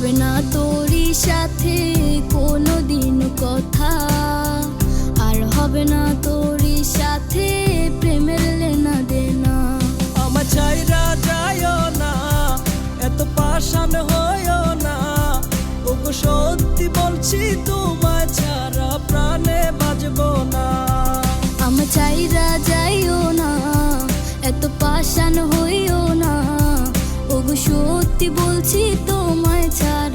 হবে না তোরই সাথে কোনোদিন কথা, আর হবে না তোরই সাথে প্রেমের লেনা দেনা। আমার চাইরা যাইও না, এত পাষাণ হইও না, ওগো সত্যি বলছি তোমায় ছাড়া প্রাণে বাঁচবো না। আমার চাইরা যাইও না, এত পাষাণ হইও না, ওগো সত্যি বলছি তোমায় ছাড়া